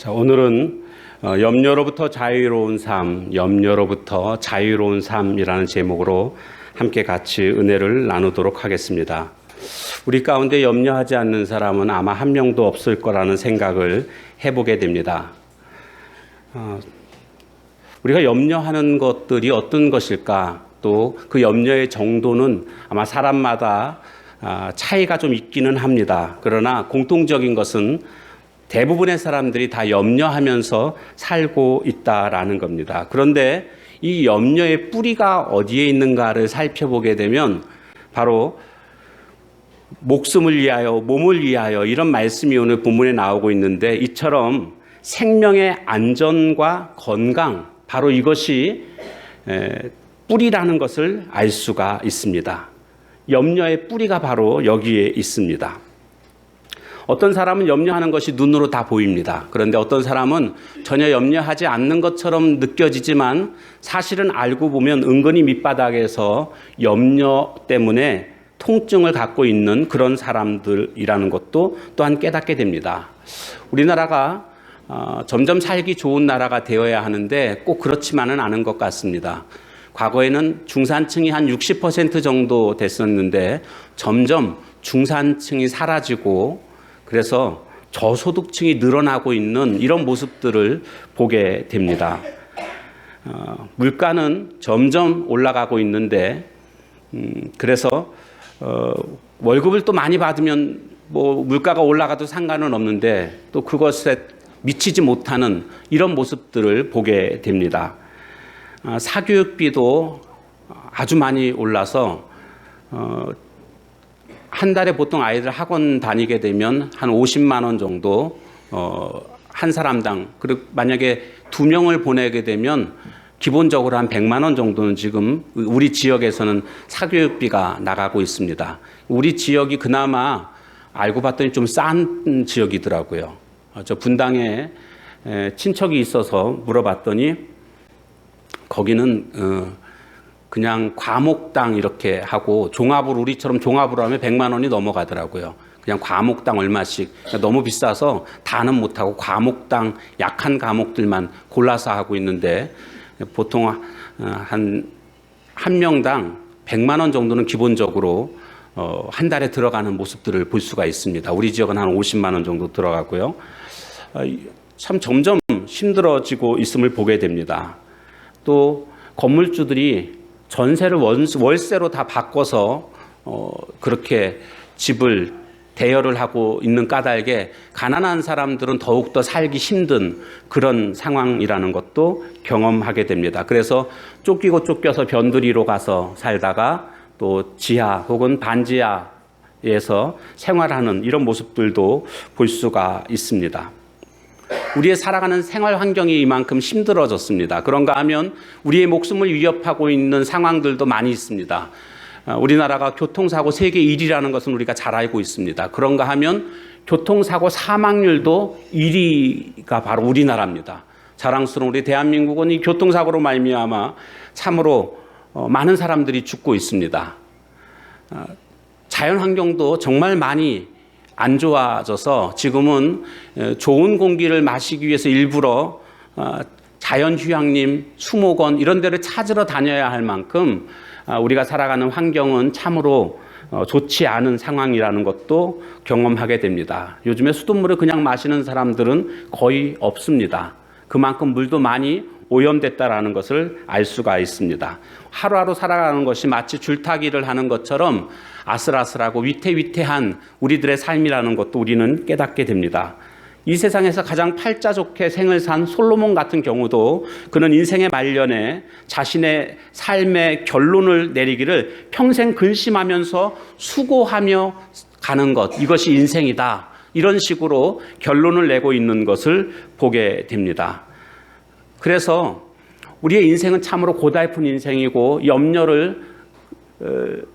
자, 오늘은 염려로부터 자유로운 삶, 염려로부터 자유로운 삶이라는 제목으로 함께 같이 은혜를 나누도록 하겠습니다. 우리 가운데 염려하지 않는 사람은 아마 한 명도 없을 거라는 생각을 해보게 됩니다. 우리가 염려하는 것들이 어떤 것일까? 또 그 염려의 정도는 아마 사람마다 차이가 좀 있기는 합니다. 그러나 공통적인 것은 대부분의 사람들이 다 염려하면서 살고 있다라는 겁니다. 그런데 이 염려의 뿌리가 어디에 있는가를 살펴보게 되면 바로 목숨을 위하여, 몸을 위하여 이런 말씀이 오늘 본문에 나오고 있는데, 이처럼 생명의 안전과 건강, 바로 이것이 뿌리라는 것을 알 수가 있습니다. 염려의 뿌리가 바로 여기에 있습니다. 어떤 사람은 염려하는 것이 눈으로 다 보입니다. 그런데 어떤 사람은 전혀 염려하지 않는 것처럼 느껴지지만 사실은 알고 보면 은근히 밑바닥에서 염려 때문에 통증을 갖고 있는 그런 사람들이라는 것도 또한 깨닫게 됩니다. 우리나라가 점점 살기 좋은 나라가 되어야 하는데 꼭 그렇지만은 않은 것 같습니다. 과거에는 중산층이 한 60% 정도 됐었는데 점점 중산층이 사라지고 그래서 저소득층이 늘어나고 있는 이런 모습들을 보게 됩니다. 물가는 점점 올라가고 있는데 그래서 월급을 또 많이 받으면 뭐 물가가 올라가도 상관은 없는데 또 그것에 미치지 못하는 이런 모습들을 보게 됩니다. 사교육비도 아주 많이 올라서 한 달에 보통 아이들 학원 다니게 되면 한 50만 원 정도 한 사람당, 그리고 만약에 2명을 보내게 되면 기본적으로 한 100만 원 정도는 지금 우리 지역에서는 사교육비가 나가고 있습니다. 우리 지역이 그나마 알고 봤더니 좀 싼 지역이더라고요. 저 분당에 친척이 있어서 물어봤더니 거기는 그냥 과목당 이렇게 하고 종합으로, 우리처럼 종합으로 하면 100만 원이 넘어가더라고요. 그냥 과목당 얼마씩. 그러니까 너무 비싸서 다는 못하고 과목당 약한 과목들만 골라서 하고 있는데 보통 한 명당 100만 원 정도는 기본적으로 한 달에 들어가는 모습들을 볼 수가 있습니다. 우리 지역은 한 50만 원 정도 들어가고요. 참 점점 힘들어지고 있음을 보게 됩니다. 또 건물주들이 전세를 월세로 다 바꿔서 그렇게 집을 대여를 하고 있는 까닭에 가난한 사람들은 더욱더 살기 힘든 그런 상황이라는 것도 경험하게 됩니다. 그래서 쫓기고 쫓겨서 변두리로 가서 살다가 또 지하 혹은 반지하에서 생활하는 이런 모습들도 볼 수가 있습니다. 우리의 살아가는 생활 환경이 이만큼 힘들어졌습니다. 그런가 하면 우리의 목숨을 위협하고 있는 상황들도 많이 있습니다. 우리나라가 교통사고 세계 1위라는 것은 우리가 잘 알고 있습니다. 그런가 하면 교통사고 사망률도 1위가 바로 우리나라입니다. 자랑스러운 우리 대한민국은 이 교통사고로 말미암아 참으로 많은 사람들이 죽고 있습니다. 자연환경도 정말 많이 안 좋아져서 지금은 좋은 공기를 마시기 위해서 일부러 자연휴양림, 수목원 이런 데를 찾으러 다녀야 할 만큼 우리가 살아가는 환경은 참으로 좋지 않은 상황이라는 것도 경험하게 됩니다. 요즘에 수돗물을 그냥 마시는 사람들은 거의 없습니다. 그만큼 물도 많이 오염됐다라는 것을 알 수가 있습니다. 하루하루 살아가는 것이 마치 줄타기를 하는 것처럼 아슬아슬하고 위태위태한 우리들의 삶이라는 것도 우리는 깨닫게 됩니다. 이 세상에서 가장 팔자 좋게 생을 산 솔로몬 같은 경우도 그는 인생의 말년에 자신의 삶의 결론을 내리기를 평생 근심하면서 수고하며 가는 것, 이것이 인생이다, 이런 식으로 결론을 내고 있는 것을 보게 됩니다. 그래서 우리의 인생은 참으로 고달픈 인생이고 염려를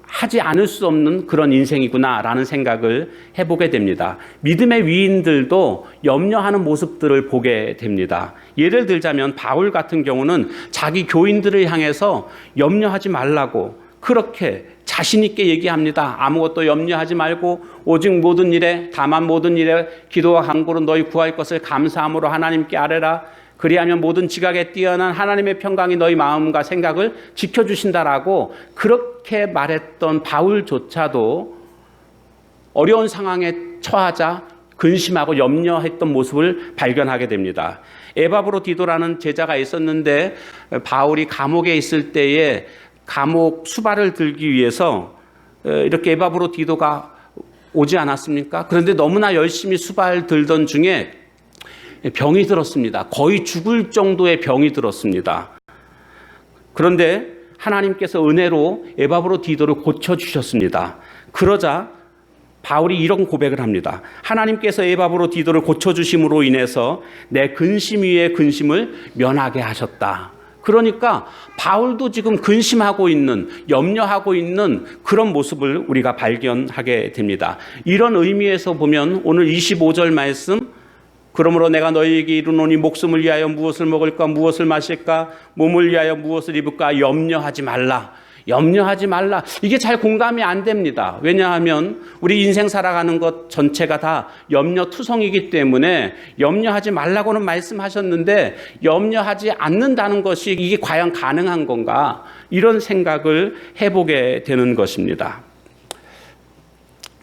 하지 않을 수 없는 그런 인생이구나라는 생각을 해보게 됩니다. 믿음의 위인들도 염려하는 모습들을 보게 됩니다. 예를 들자면 바울 같은 경우는 자기 교인들을 향해서 염려하지 말라고 그렇게 자신 있게 얘기합니다. 아무것도 염려하지 말고 오직 모든 일에 다만 모든 일에 기도와 간구로 너희 구할 것을 감사함으로 하나님께 아뢰라. 그리하면 모든 지각에 뛰어난 하나님의 평강이 너희 마음과 생각을 지켜주신다라고 그렇게 말했던 바울조차도 어려운 상황에 처하자 근심하고 염려했던 모습을 발견하게 됩니다. 에바브로디도라는 제자가 있었는데 바울이 감옥에 있을 때에 감옥 수발을 들기 위해서 이렇게 에바브로디도가 오지 않았습니까? 그런데 너무나 열심히 수발 들던 중에 병이 들었습니다. 거의 죽을 정도의 병이 들었습니다. 그런데 하나님께서 은혜로 에바브로디도를 고쳐주셨습니다. 그러자 바울이 이런 고백을 합니다. 하나님께서 에바브로디도를 고쳐주심으로 인해서 내 근심 위에 근심을 면하게 하셨다. 그러니까 바울도 지금 근심하고 있는, 염려하고 있는 그런 모습을 우리가 발견하게 됩니다. 이런 의미에서 보면 오늘 25절 말씀, 그러므로 내가 너희에게 이르노니 목숨을 위하여 무엇을 먹을까 무엇을 마실까 몸을 위하여 무엇을 입을까 염려하지 말라. 염려하지 말라. 이게 잘 공감이 안 됩니다. 왜냐하면 우리 인생 살아가는 것 전체가 다 염려투성이기 때문에 염려하지 말라고는 말씀하셨는데 염려하지 않는다는 것이 이게 과연 가능한 건가? 이런 생각을 해보게 되는 것입니다.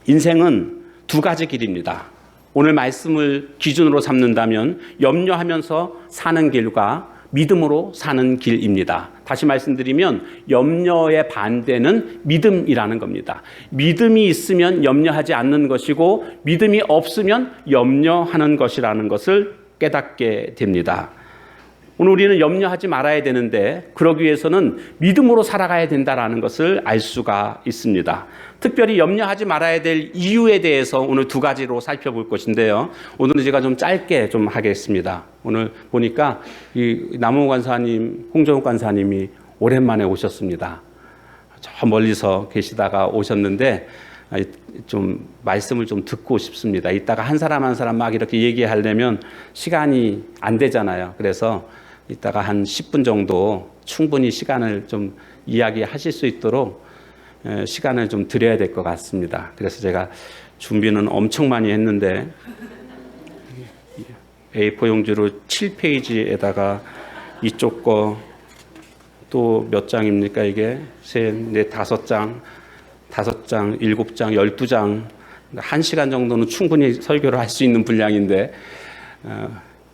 인생은 두 가지 길입니다. 오늘 말씀을 기준으로 삼는다면 염려하면서 사는 길과 믿음으로 사는 길입니다. 다시 말씀드리면 염려의 반대는 믿음이라는 겁니다. 믿음이 있으면 염려하지 않는 것이고 믿음이 없으면 염려하는 것이라는 것을 깨닫게 됩니다. 오늘 우리는 염려하지 말아야 되는데 그러기 위해서는 믿음으로 살아가야 된다는 것을 알 수가 있습니다. 특별히 염려하지 말아야 될 이유에 대해서 오늘 두 가지로 살펴볼 것인데요. 오늘은 제가 좀 짧게 좀 하겠습니다. 오늘 보니까 이 남홍 관사님, 홍정욱 관사님이 오랜만에 오셨습니다. 저 멀리서 계시다가 오셨는데 좀 말씀을 좀 듣고 싶습니다. 이따가 한 사람 한 사람 막 이렇게 얘기하려면 시간이 안 되잖아요. 그래서 이따가 한 10분 정도 충분히 시간을 좀 이야기하실 수 있도록 시간을 좀 드려야 될 것 같습니다. 그래서 제가 준비는 엄청 많이 했는데 A4 용지로 7페이지에다가 이쪽 거 또 몇 장입니까 이게? 셋, 넷, 5장, 7장, 12장, 1시간 정도는 충분히 설교를 할 수 있는 분량인데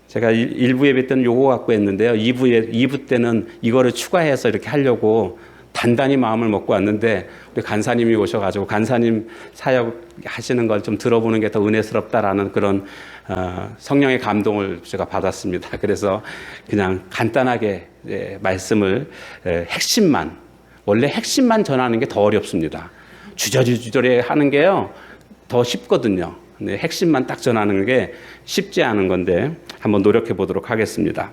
제가 1부 예배 때는 요거 갖고 했는데요. 2부 때는 이거를 추가해서 이렇게 하려고 단단히 마음을 먹고 왔는데 우리 간사님이 오셔가지고 간사님 사역 하시는 걸 좀 들어보는 게 더 은혜스럽다라는 그런 성령의 감동을 제가 받았습니다. 그래서 그냥 간단하게 말씀을 핵심만, 원래 핵심만 전하는 게 더 어렵습니다. 주저리 하는 게요 더 쉽거든요. 네, 핵심만 딱 전하는 게 쉽지 않은 건데 한번 노력해 보도록 하겠습니다.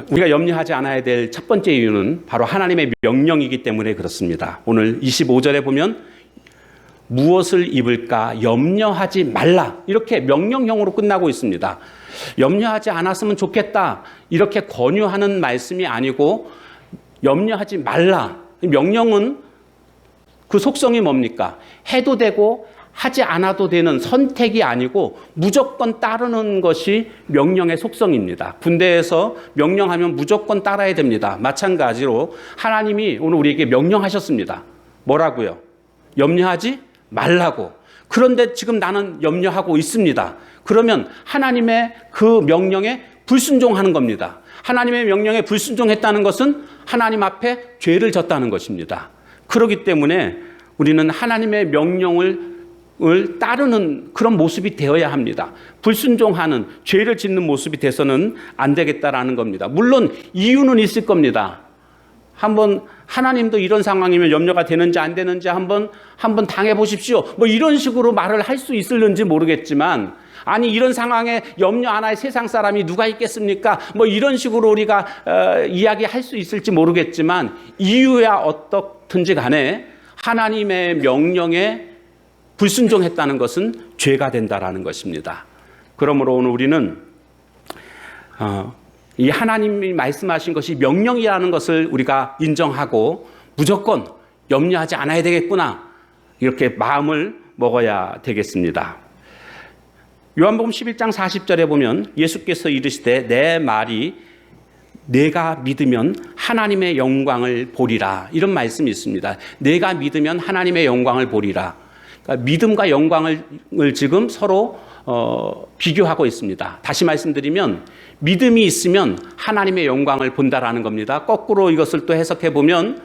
우리가 염려하지 않아야 될 첫 번째 이유는 바로 하나님의 명령이기 때문에 그렇습니다. 오늘 25절에 보면 무엇을 입을까 염려하지 말라 이렇게 명령형으로 끝나고 있습니다. 염려하지 않았으면 좋겠다 이렇게 권유하는 말씀이 아니고 염려하지 말라. 명령은 그 속성이 뭡니까? 해도 되고 하지 않아도 되는 선택이 아니고 무조건 따르는 것이 명령의 속성입니다. 군대에서 명령하면 무조건 따라야 됩니다. 마찬가지로 하나님이 오늘 우리에게 명령하셨습니다. 뭐라고요? 염려하지 말라고. 그런데 지금 나는 염려하고 있습니다. 그러면 하나님의 그 명령에 불순종하는 겁니다. 하나님의 명령에 불순종했다는 것은 하나님 앞에 죄를 졌다는 것입니다. 그렇기 때문에 우리는 하나님의 명령을 따르는 그런 모습이 되어야 합니다. 불순종하는 죄를 짓는 모습이 돼서는 안 되겠다라는 겁니다. 물론 이유는 있을 겁니다. 한번 하나님도 이런 상황이면 염려가 되는지 안 되는지 한번 당해보십시오. 뭐 이런 식으로 말을 할 수 있을는지 모르겠지만 아니 이런 상황에 염려 안 할 세상 사람이 누가 있겠습니까? 뭐 이런 식으로 우리가 이야기할 수 있을지 모르겠지만 이유야 어떻든지 간에 하나님의 명령에 불순종했다는 것은 죄가 된다라는 것입니다. 그러므로 오늘 우리는 이 하나님이 말씀하신 것이 명령이라는 것을 우리가 인정하고 무조건 염려하지 않아야 되겠구나. 이렇게 마음을 먹어야 되겠습니다. 요한복음 11장 40절에 보면 예수께서 이르시되 내 말이 내가 믿으면 하나님의 영광을 보리라. 이런 말씀이 있습니다. 내가 믿으면 하나님의 영광을 보리라. 그러니까 믿음과 영광을 지금 서로 비교하고 있습니다. 다시 말씀드리면 믿음이 있으면 하나님의 영광을 본다라는 겁니다. 거꾸로 이것을 또 해석해 보면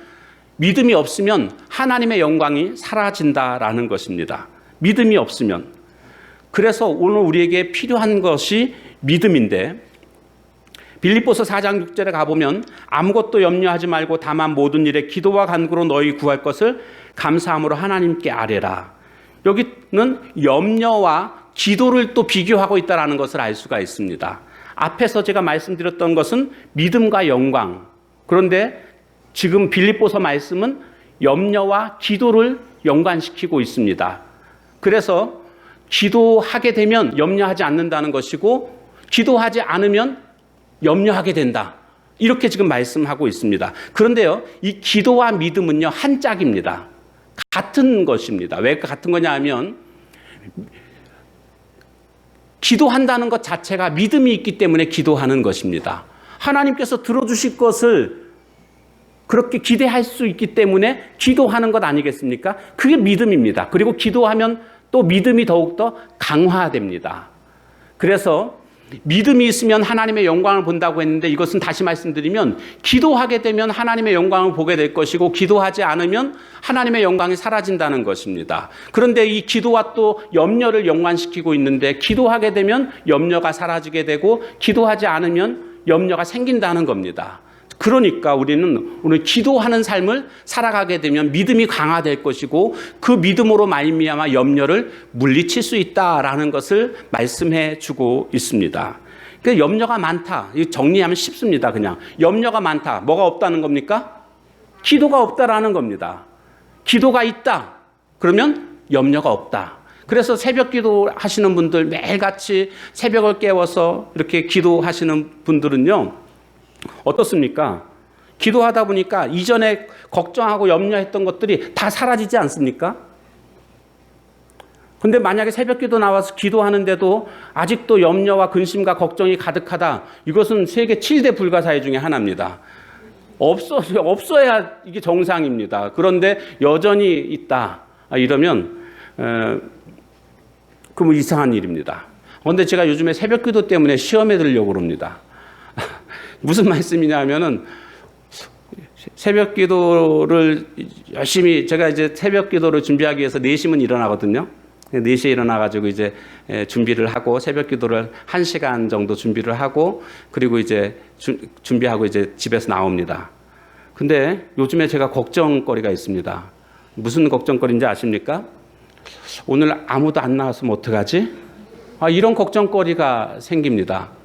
믿음이 없으면 하나님의 영광이 사라진다라는 것입니다. 믿음이 없으면. 그래서 오늘 우리에게 필요한 것이 믿음인데 빌립보서 4장 6절에 가보면 아무것도 염려하지 말고 다만 모든 일에 기도와 간구로 너희 구할 것을 감사함으로 하나님께 아뢰라. 여기는 염려와 기도를 또 비교하고 있다는 것을 알 수가 있습니다. 앞에서 제가 말씀드렸던 것은 믿음과 영광. 그런데 지금 빌립보서 말씀은 염려와 기도를 연관시키고 있습니다. 그래서 기도하게 되면 염려하지 않는다는 것이고 기도하지 않으면 염려하게 된다. 이렇게 지금 말씀하고 있습니다. 그런데요, 이 기도와 믿음은요, 한 짝입니다. 같은 것입니다. 왜 같은 거냐 하면 기도한다는 것 자체가 믿음이 있기 때문에 기도하는 것입니다. 하나님께서 들어주실 것을 그렇게 기대할 수 있기 때문에 기도하는 것 아니겠습니까? 그게 믿음입니다. 그리고 기도하면 또 믿음이 더욱더 강화됩니다. 그래서 믿음이 있으면 하나님의 영광을 본다고 했는데 이것은 다시 말씀드리면 기도하게 되면 하나님의 영광을 보게 될 것이고 기도하지 않으면 하나님의 영광이 사라진다는 것입니다. 그런데 이 기도와 또 염려를 연관시키고 있는데 기도하게 되면 염려가 사라지게 되고 기도하지 않으면 염려가 생긴다는 겁니다. 그러니까 우리는 오늘 기도하는 삶을 살아가게 되면 믿음이 강화될 것이고 그 믿음으로 말미암아 염려를 물리칠 수 있다라는 것을 말씀해 주고 있습니다. 그러니까 염려가 많다. 정리하면 쉽습니다. 그냥 염려가 많다. 뭐가 없다는 겁니까? 기도가 없다라는 겁니다. 기도가 있다. 그러면 염려가 없다. 그래서 새벽 기도 하시는 분들 매일같이 새벽을 깨워서 이렇게 기도하시는 분들은요. 어떻습니까? 기도하다 보니까 이전에 걱정하고 염려했던 것들이 다 사라지지 않습니까? 근데 만약에 새벽 기도 나와서 기도하는데도 아직도 염려와 근심과 걱정이 가득하다. 이것은 세계 7대 불가사의 중에 하나입니다. 없어야 이게 정상입니다. 그런데 여전히 있다. 이러면 그럼 이상한 일입니다. 그런데 제가 요즘에 새벽 기도 때문에 시험에 들으려고 합니다. 무슨 말씀이냐 하면은 새벽 기도를 열심히 제가 이제 새벽 기도를 준비하기 위해서 4시면 일어나거든요. 4시에 일어나가지고 이제 준비를 하고 새벽 기도를 1시간 정도 준비를 하고 그리고 이제 준비하고 이제 집에서 나옵니다. 근데 요즘에 제가 걱정거리가 있습니다. 무슨 걱정거리인지 아십니까? 오늘 아무도 안 나왔으면 어떡하지? 이런 걱정거리가 생깁니다.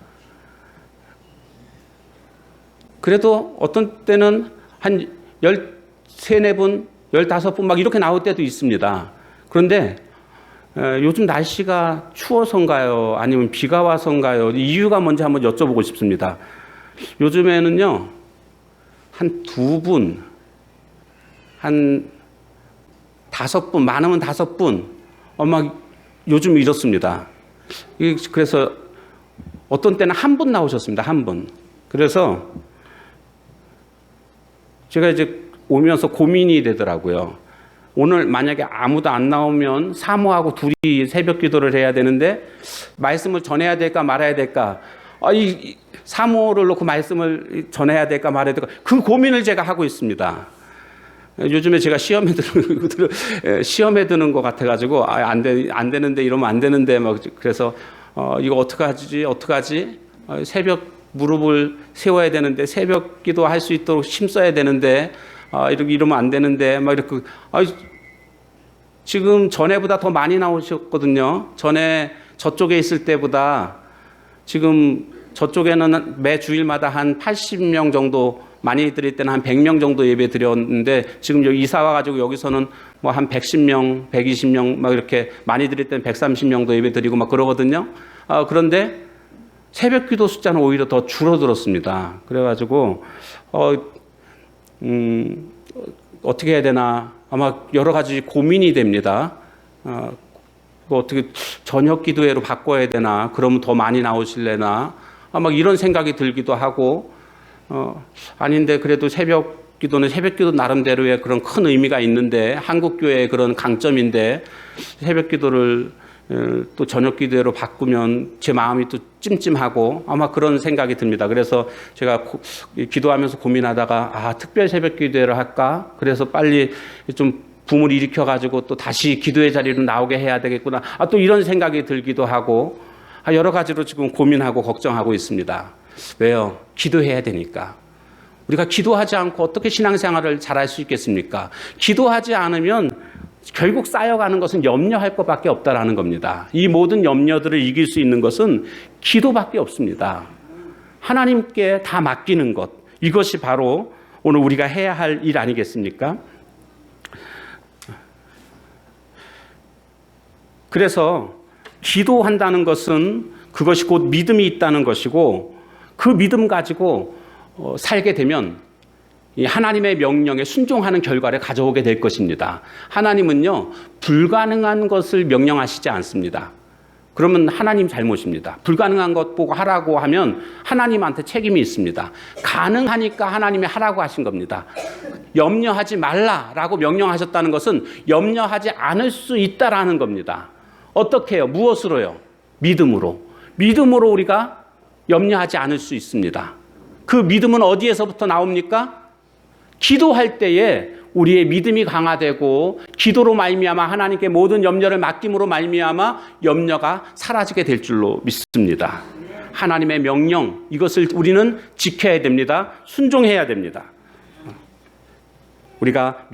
그래도 어떤 때는 한 13, 14분, 15분 막 이렇게 나올 때도 있습니다. 그런데 요즘 날씨가 추워서인가요? 아니면 비가 와서인가요? 이유가 뭔지 한번 여쭤보고 싶습니다. 요즘에는요, 한 2분, 한 5분, 많으면 5분, 막 요즘 이렇습니다. 그래서 어떤 때는 1분 나오셨습니다. 1분. 그래서 제가 이제 오면서 고민이 되더라고요. 오늘 만약에 아무도 안 나오면 사모하고 둘이 새벽 기도를 해야 되는데 말씀을 전해야 될까 말아야 될까? 이 사모를 놓고 말씀을 전해야 될까 말아야 될까? 그 고민을 제가 하고 있습니다. 요즘에 제가 시험에 드는 것 같아가지고 안 되는데 이러면 안 되는데 막 그래서 이거 어떡하지? 새벽 무릎을 세워야 되는데 새벽 기도 할 수 있도록 힘써야 되는데 이러면 안 되는데 막 이렇게 지금 전에보다 더 많이 나오셨거든요. 전에 저쪽에 있을 때보다 지금 저쪽에는 매 주일마다 한 80명 정도 많이 드릴 때는 한 100명 정도 예배 드렸는데 지금 여기 이사 와가지고 여기서는 뭐 한 110명, 120명 막 이렇게 많이 드릴 때는 130명도 예배 드리고 막 그러거든요. 그런데 새벽 기도 숫자는 오히려 더 줄어들었습니다. 그래가지고, 어떻게 해야 되나 아마 여러 가지 고민이 됩니다. 어떻게 저녁 기도회로 바꿔야 되나? 그러면 더 많이 나오실래나? 막 이런 생각이 들기도 하고, 아닌데 그래도 새벽 기도는 새벽 기도 나름대로의 그런 큰 의미가 있는데, 한국 교회의 그런 강점인데 새벽 기도를 또 저녁 기도회로 바꾸면 제 마음이 또 찜찜하고 아마 그런 생각이 듭니다. 그래서 제가 기도하면서 고민하다가 특별 새벽 기도회를 할까? 그래서 빨리 좀 붐을 일으켜가지고 또 다시 기도의 자리로 나오게 해야 되겠구나. 또 이런 생각이 들기도 하고 여러 가지로 지금 고민하고 걱정하고 있습니다. 왜요? 기도해야 되니까. 우리가 기도하지 않고 어떻게 신앙생활을 잘할 수 있겠습니까? 기도하지 않으면 결국 쌓여가는 것은 염려할 것밖에 없다라는 겁니다. 이 모든 염려들을 이길 수 있는 것은 기도밖에 없습니다. 하나님께 다 맡기는 것. 이것이 바로 오늘 우리가 해야 할 일 아니겠습니까? 그래서 기도한다는 것은 그것이 곧 믿음이 있다는 것이고 그 믿음 가지고 살게 되면 하나님의 명령에 순종하는 결과를 가져오게 될 것입니다. 하나님은요, 불가능한 것을 명령하시지 않습니다. 그러면 하나님 잘못입니다. 불가능한 것 보고 하라고 하면 하나님한테 책임이 있습니다. 가능하니까 하나님이 하라고 하신 겁니다. 염려하지 말라라고 명령하셨다는 것은 염려하지 않을 수 있다라는 겁니다. 어떻게 해요? 무엇으로요? 믿음으로. 믿음으로 우리가 염려하지 않을 수 있습니다. 그 믿음은 어디에서부터 나옵니까? 기도할 때에 우리의 믿음이 강화되고 기도로 말미암아 하나님께 모든 염려를 맡김으로 말미암아 염려가 사라지게 될 줄로 믿습니다. 하나님의 명령, 이것을 우리는 지켜야 됩니다. 순종해야 됩니다. 우리가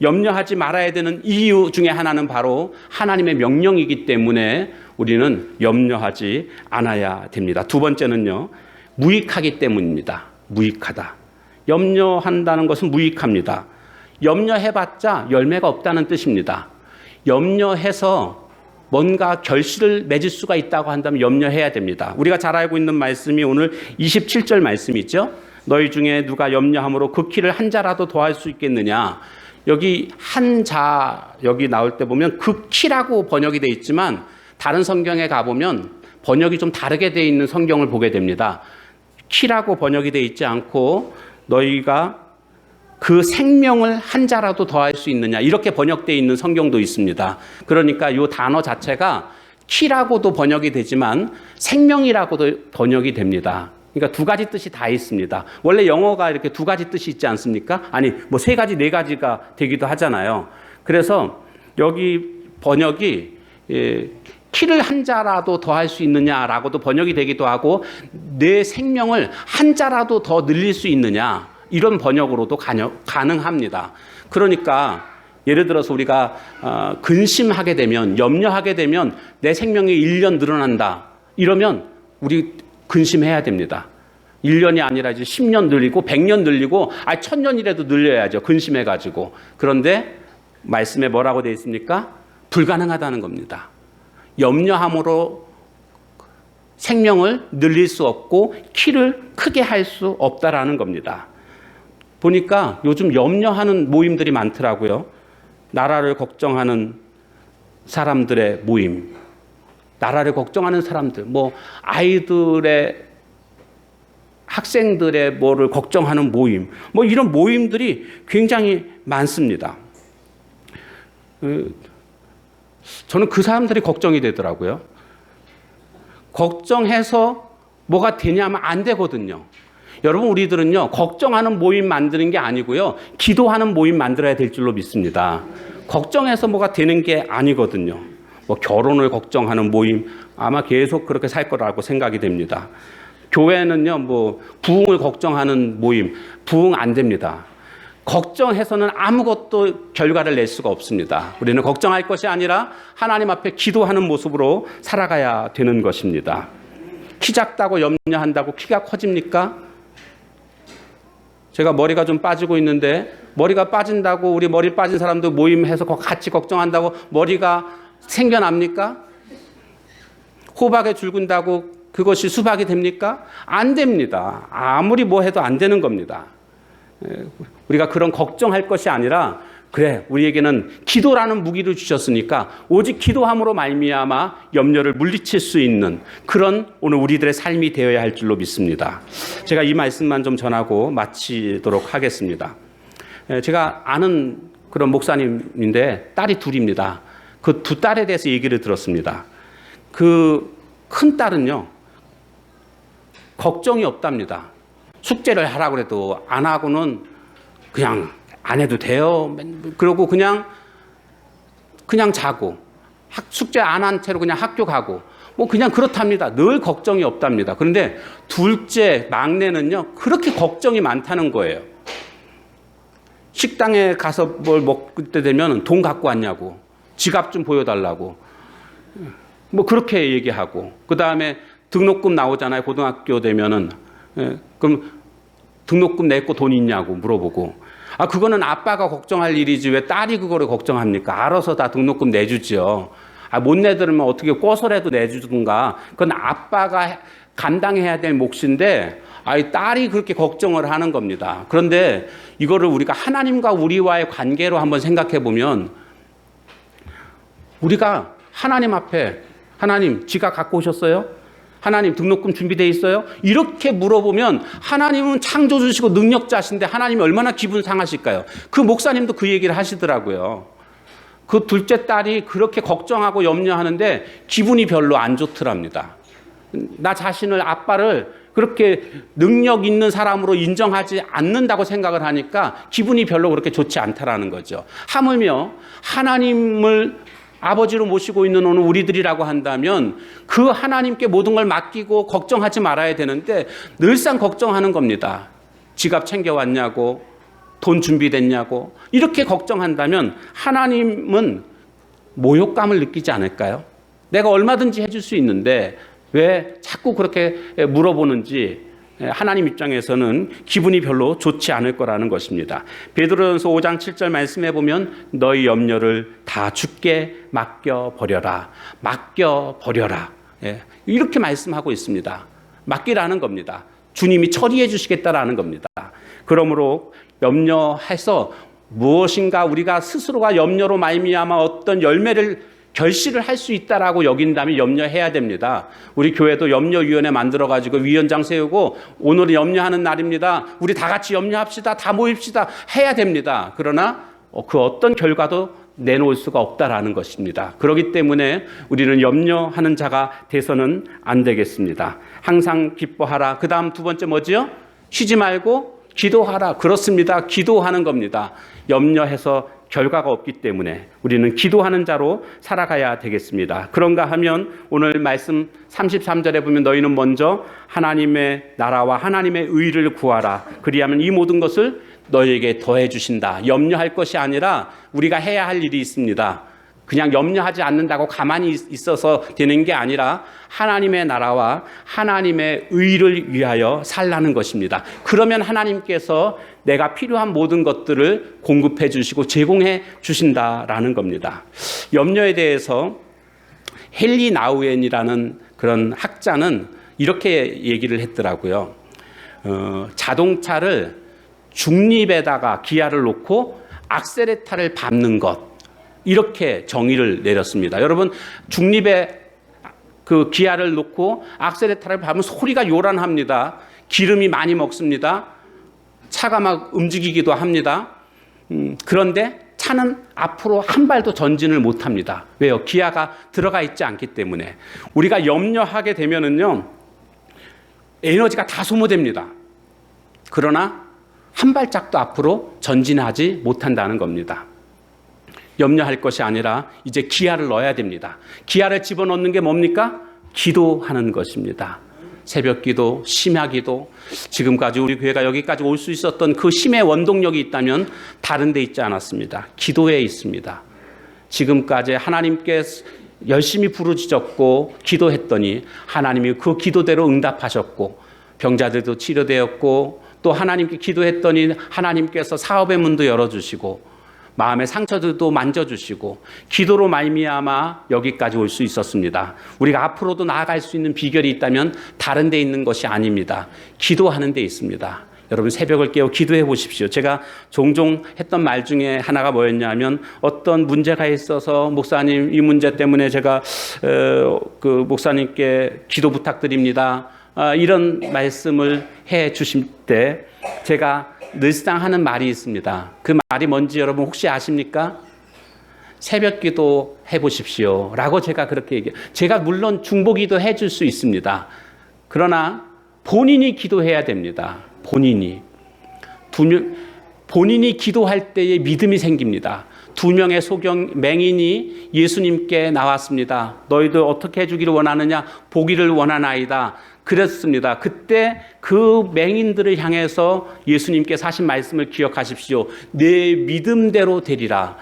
염려하지 말아야 되는 이유 중에 하나는 바로 하나님의 명령이기 때문에 우리는 염려하지 않아야 됩니다. 두 번째는요, 무익하기 때문입니다. 무익하다. 염려한다는 것은 무익합니다. 염려해봤자 열매가 없다는 뜻입니다. 염려해서 뭔가 결실을 맺을 수가 있다고 한다면 염려해야 됩니다. 우리가 잘 알고 있는 말씀이 오늘 27절 말씀이죠. 너희 중에 누가 염려함으로 그 키를 한 자라도 더할 수 있겠느냐. 여기 한 자, 여기 나올 때 보면 그 키라고 번역이 되어 있지만 다른 성경에 가보면 번역이 좀 다르게 되어 있는 성경을 보게 됩니다. 키라고 번역이 되어 있지 않고 너희가 그 생명을 한 자라도 더할 수 있느냐, 이렇게 번역되어 있는 성경도 있습니다. 그러니까 이 단어 자체가 키라고도 번역이 되지만 생명이라고도 번역이 됩니다. 그러니까 두 가지 뜻이 다 있습니다. 원래 영어가 이렇게 두 가지 뜻이 있지 않습니까? 아니, 뭐 세 가지, 네 가지가 되기도 하잖아요. 그래서 여기 번역이 키를 한 자라도 더 할 수 있느냐라고도 번역이 되기도 하고 내 생명을 한 자라도 더 늘릴 수 있느냐, 이런 번역으로도 가능합니다. 그러니까 예를 들어서 우리가 근심하게 되면, 염려하게 되면 내 생명이 1년 늘어난다, 이러면 우리 근심해야 됩니다. 1년이 아니라 이제 10년 늘리고 100년 늘리고 1000년이라도 늘려야죠. 근심해가지고. 그런데 말씀에 뭐라고 되어 있습니까? 불가능하다는 겁니다. 염려함으로 생명을 늘릴 수 없고 키를 크게 할 수 없다라는 겁니다. 보니까 요즘 염려하는 모임들이 많더라고요. 나라를 걱정하는 사람들의 모임, 나라를 걱정하는 사람들, 뭐 아이들의, 학생들의 뭐를 걱정하는 모임, 뭐 이런 모임들이 굉장히 많습니다. 저는 그 사람들이 걱정이 되더라고요. 걱정해서 뭐가 되냐면 안 되거든요. 여러분, 우리들은요, 걱정하는 모임 만드는 게 아니고요, 기도하는 모임 만들어야 될 줄로 믿습니다. 걱정해서 뭐가 되는 게 아니거든요. 뭐 결혼을 걱정하는 모임, 아마 계속 그렇게 살 거라고 생각이 됩니다. 교회는요, 뭐 부흥을 걱정하는 모임, 부흥 안 됩니다. 걱정해서는 아무것도 결과를 낼 수가 없습니다. 우리는 걱정할 것이 아니라 하나님 앞에 기도하는 모습으로 살아가야 되는 것입니다. 키 작다고 염려한다고 키가 커집니까? 제가 머리가 좀 빠지고 있는데 머리가 빠진다고 우리 머리 빠진 사람도 모임해서 같이 걱정한다고 머리가 생겨납니까? 호박에 줄 긋는다고 그것이 수박이 됩니까? 안 됩니다. 아무리 뭐 해도 안 되는 겁니다. 우리가 그런 걱정할 것이 아니라 그래, 우리에게는 기도라는 무기를 주셨으니까 오직 기도함으로 말미암아 염려를 물리칠 수 있는 그런 오늘 우리들의 삶이 되어야 할 줄로 믿습니다. 제가 이 말씀만 좀 전하고 마치도록 하겠습니다. 제가 아는 그런 목사님인데 딸이 둘입니다. 그 두 딸에 대해서 얘기를 들었습니다. 그 큰 딸은요, 걱정이 없답니다. 숙제를 하라고 해도 안 하고는 그냥 안 해도 돼요. 그러고 그냥 자고 숙제 안 한 채로 그냥 학교 가고 뭐 그냥 그렇답니다. 늘 걱정이 없답니다. 그런데 둘째 막내는요, 그렇게 걱정이 많다는 거예요. 식당에 가서 뭘 먹을 때 되면 돈 갖고 왔냐고, 지갑 좀 보여달라고 뭐 그렇게 얘기하고, 그 다음에 등록금 나오잖아요. 고등학교 되면은. 그럼 등록금 냈고 돈 있냐고 물어보고, 그거는 아빠가 걱정할 일이지 왜 딸이 그거를 걱정합니까? 알아서 다 등록금 내주죠. 못 내드리면 어떻게 꼬소라도 내주든가. 그건 아빠가 감당해야 될 몫인데 딸이 그렇게 걱정을 하는 겁니다. 그런데 이거를 우리가 하나님과 우리와의 관계로 한번 생각해 보면, 우리가 하나님 앞에 하나님 지갑 갖고 오셨어요? 하나님 등록금 준비되어 있어요? 이렇게 물어보면 하나님은 창조주시고 능력자신데 하나님이 얼마나 기분 상하실까요? 그 목사님도 그 얘기를 하시더라고요. 그 둘째 딸이 그렇게 걱정하고 염려하는데 기분이 별로 안 좋더랍니다. 나 자신을, 아빠를 그렇게 능력 있는 사람으로 인정하지 않는다고 생각을 하니까 기분이 별로 그렇게 좋지 않다라는 거죠. 하물며 하나님을 아버지로 모시고 있는 오늘 우리들이라고 한다면 그 하나님께 모든 걸 맡기고 걱정하지 말아야 되는데 늘상 걱정하는 겁니다. 지갑 챙겨왔냐고, 돈 준비됐냐고. 이렇게 걱정한다면 하나님은 모욕감을 느끼지 않을까요? 내가 얼마든지 해줄 수 있는데 왜 자꾸 그렇게 물어보는지 하나님 입장에서는 기분이 별로 좋지 않을 거라는 것입니다. 베드로전서 5장 7절 말씀해 보면 너희 염려를 다 주께 맡겨버려라. 맡겨버려라. 이렇게 말씀하고 있습니다. 맡기라는 겁니다. 주님이 처리해 주시겠다라는 겁니다. 그러므로 염려해서 무엇인가 우리가 스스로가 염려로 말미암아 어떤 열매를 결실을 할 수 있다라고 여긴다면 염려해야 됩니다. 우리 교회도 염려위원회 만들어가지고 위원장 세우고 오늘은 염려하는 날입니다. 우리 다 같이 염려합시다. 다 모입시다. 해야 됩니다. 그러나 그 어떤 결과도 내놓을 수가 없다라는 것입니다. 그렇기 때문에 우리는 염려하는 자가 돼서는 안 되겠습니다. 항상 기뻐하라. 그 다음 두 번째 뭐지요? 쉬지 말고 기도하라. 그렇습니다. 기도하는 겁니다. 염려해서 결과가 없기 때문에 우리는 기도하는 자로 살아가야 되겠습니다. 그런가 하면 오늘 말씀 33절에 보면 너희는 먼저 하나님의 나라와 하나님의 의를 구하라. 그리하면 이 모든 것을 너희에게 더해 주신다. 염려할 것이 아니라 우리가 해야 할 일이 있습니다. 그냥 염려하지 않는다고 가만히 있어서 되는 게 아니라 하나님의 나라와 하나님의 의를 위하여 살라는 것입니다. 그러면 하나님께서 내가 필요한 모든 것들을 공급해 주시고 제공해 주신다라는 겁니다. 염려에 대해서 헨리 나우엔이라는 그런 학자는 이렇게 얘기를 했더라고요. 자동차를 중립에다가 기아를 놓고 악셀레타를 밟는 것, 이렇게 정의를 내렸습니다. 여러분, 중립에 그 기아를 놓고 악셀레타를 밟으면 소리가 요란합니다. 기름이 많이 먹습니다. 차가 막 움직이기도 합니다. 그런데 차는 앞으로 한 발도 전진을 못합니다. 왜요? 기아가 들어가 있지 않기 때문에. 우리가 염려하게 되면은요, 에너지가 다 소모됩니다. 그러나 한 발짝도 앞으로 전진하지 못한다는 겁니다. 염려할 것이 아니라 이제 기아를 넣어야 됩니다. 기아를 집어넣는 게 뭡니까? 기도하는 것입니다. 새벽 기도, 심야 기도. 지금까지 우리 교회가 여기까지 올 수 있었던 그 힘의 원동력이 있다면 다른 데 있지 않았습니다. 기도에 있습니다. 지금까지 하나님께 열심히 부르짖었고 기도했더니 하나님이 그 기도대로 응답하셨고 병자들도 치료되었고 또 하나님께 기도했더니 하나님께서 사업의 문도 열어주시고 마음의 상처들도 만져주시고 기도로 말미암아 여기까지 올 수 있었습니다. 우리가 앞으로도 나아갈 수 있는 비결이 있다면 다른 데 있는 것이 아닙니다. 기도하는 데 있습니다. 여러분 새벽을 깨워 기도해 보십시오. 제가 종종 했던 말 중에 하나가 뭐였냐면 어떤 문제가 있어서 목사님 이 문제 때문에 제가 그 목사님께 기도 부탁드립니다. 이런 말씀을 해 주실 때 제가 늘상 하는 말이 있습니다. 그 말이 뭔지 여러분 혹시 아십니까? 새벽 기도 해 보십시오 라고 제가 그렇게 얘기해요. 제가 물론 중보 기도 해 줄 수 있습니다. 그러나 본인이 기도해야 됩니다. 본인이 기도할 때에 믿음이 생깁니다. 2명의 맹인이 예수님께 나왔습니다. 너희들 어떻게 해주기를 원하느냐? 보기를 원하나이다. 그랬습니다. 그때 그 맹인들을 향해서 예수님께서 하신 말씀을 기억하십시오. 내 믿음대로 되리라.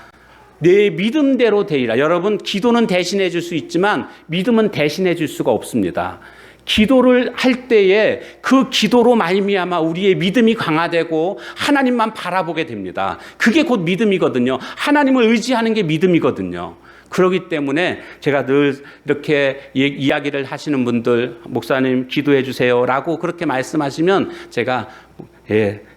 내 믿음대로 되리라. 여러분, 기도는 대신해 줄 수 있지만 믿음은 대신해 줄 수가 없습니다. 기도를 할 때에 그 기도로 말미암아 우리의 믿음이 강화되고 하나님만 바라보게 됩니다. 그게 곧 믿음이거든요. 하나님을 의지하는 게 믿음이거든요. 그렇기 때문에 제가 늘 이렇게 이야기를 하시는 분들, 목사님 기도해 주세요 라고 그렇게 말씀하시면 제가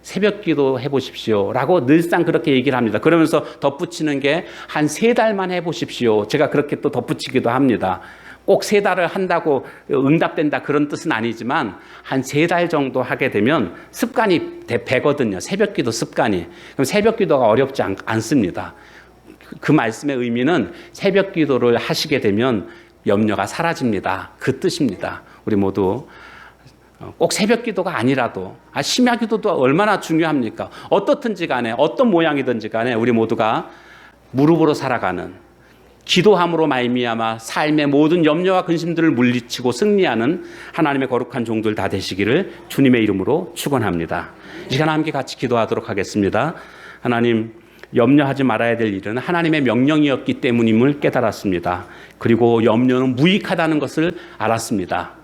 새벽 기도 해보십시오 라고 늘상 그렇게 얘기를 합니다. 그러면서 덧붙이는 게 한 3달만 해보십시오. 제가 그렇게 또 덧붙이기도 합니다. 꼭 3달을 한다고 응답된다 그런 뜻은 아니지만 한 3달 정도 하게 되면 습관이 배거든요. 새벽 기도 습관이. 그럼 새벽 기도가 어렵지 않습니다. 그 말씀의 의미는 새벽 기도를 하시게 되면 염려가 사라집니다. 그 뜻입니다. 우리 모두 꼭 새벽 기도가 아니라도 심야 기도도 얼마나 중요합니까? 어떻든지 간에 어떤 모양이든지 간에 우리 모두가 무릎으로 살아가는 기도함으로 말미암아 삶의 모든 염려와 근심들을 물리치고 승리하는 하나님의 거룩한 종들 다 되시기를 주님의 이름으로 축원합니다. 이 시간 함께 같이 기도하도록 하겠습니다. 하나님, 염려하지 말아야 될 일은 하나님의 명령이었기 때문임을 깨달았습니다. 그리고 염려는 무익하다는 것을 알았습니다.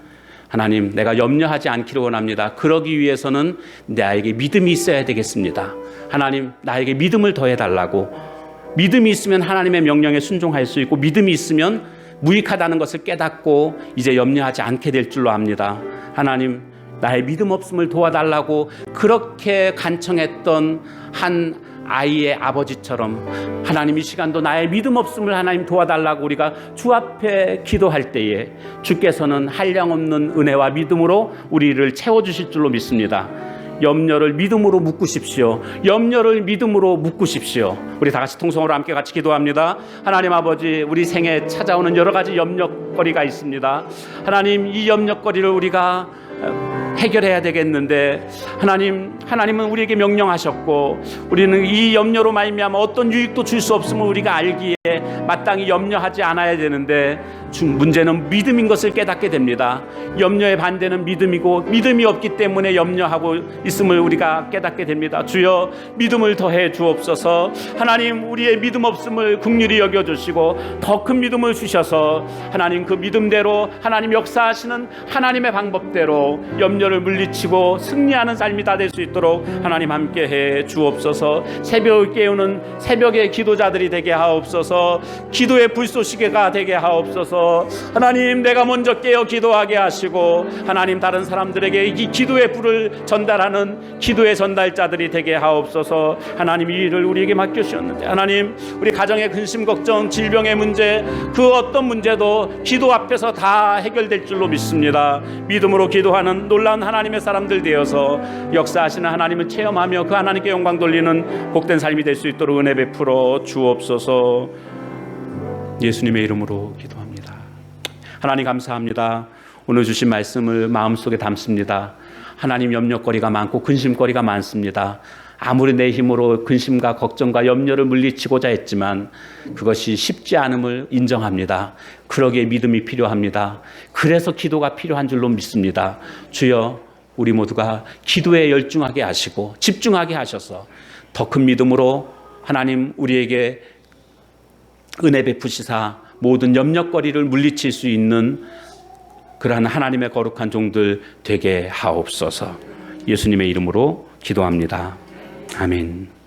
하나님, 내가 염려하지 않기를 원합니다. 그러기 위해서는 나에게 믿음이 있어야 되겠습니다. 하나님, 나에게 믿음을 더해달라고. 믿음이 있으면 하나님의 명령에 순종할 수 있고 믿음이 있으면 무익하다는 것을 깨닫고 이제 염려하지 않게 될 줄로 압니다. 하나님, 나의 믿음 없음을 도와달라고 그렇게 간청했던 한 아이의 아버지처럼 하나님 이 시간도 나의 믿음 없음을 하나님 도와달라고 우리가 주 앞에 기도할 때에 주께서는 한량없는 은혜와 믿음으로 우리를 채워주실 줄로 믿습니다. 염려를 믿음으로 묶으십시오. 염려를 믿음으로 묶으십시오. 우리 다 같이 통성으로 함께 같이 기도합니다. 하나님 아버지, 우리 생에 찾아오는 여러 가지 염려거리가 있습니다. 하나님, 이 염려거리를 우리가 해결해야 되겠는데 하나님은 우리에게 명령하셨고 우리는 이 염려로 말미암아 어떤 유익도 줄 수 없음을 우리가 알기에 마땅히 염려하지 않아야 되는데 문제는 믿음인 것을 깨닫게 됩니다. 염려의 반대는 믿음이고 믿음이 없기 때문에 염려하고 있음을 우리가 깨닫게 됩니다. 주여, 믿음을 더해 주옵소서. 하나님, 우리의 믿음 없음을 긍휼히 여겨주시고 더 큰 믿음을 주셔서 하나님 그 믿음대로 하나님 역사하시는 하나님의 방법대로 염려를 물리치고 승리하는 삶이 다 될 수 있도록 하나님 함께해 주옵소서. 새벽을 깨우는 새벽의 기도자들이 되게 하옵소서. 기도의 불쏘시개가 되게 하옵소서. 하나님, 내가 먼저 깨어 기도하게 하시고 하나님 다른 사람들에게 이 기도의 불을 전달하는 기도의 전달자들이 되게 하옵소서. 하나님, 이 일을 우리에게 맡겨주셨는데 하나님, 우리 가정의 근심 걱정 질병의 문제 그 어떤 문제도 기도 앞에서 다 해결될 줄로 믿습니다. 믿음으로 기도하는 놀라운 하나님의 사람들 되어서 역사하시는 하나님을 체험하며 그 하나님께 영광 돌리는 복된 삶이 될 수 있도록 은혜 베풀어 주옵소서. 예수님의 이름으로 기도합니다. 하나님 감사합니다. 오늘 주신 말씀을 마음속에 담습니다. 하나님, 염려거리가 많고 근심거리가 많습니다. 아무리 내 힘으로 근심과 걱정과 염려를 물리치고자 했지만 그것이 쉽지 않음을 인정합니다. 그러기에 믿음이 필요합니다. 그래서 기도가 필요한 줄로 믿습니다. 주여, 우리 모두가 기도에 열중하게 하시고 집중하게 하셔서 더 큰 믿음으로 하나님 우리에게 은혜 베푸시사 모든 염려거리를 물리칠 수 있는 그러한 하나님의 거룩한 종들 되게 하옵소서. 예수님의 이름으로 기도합니다. 아멘.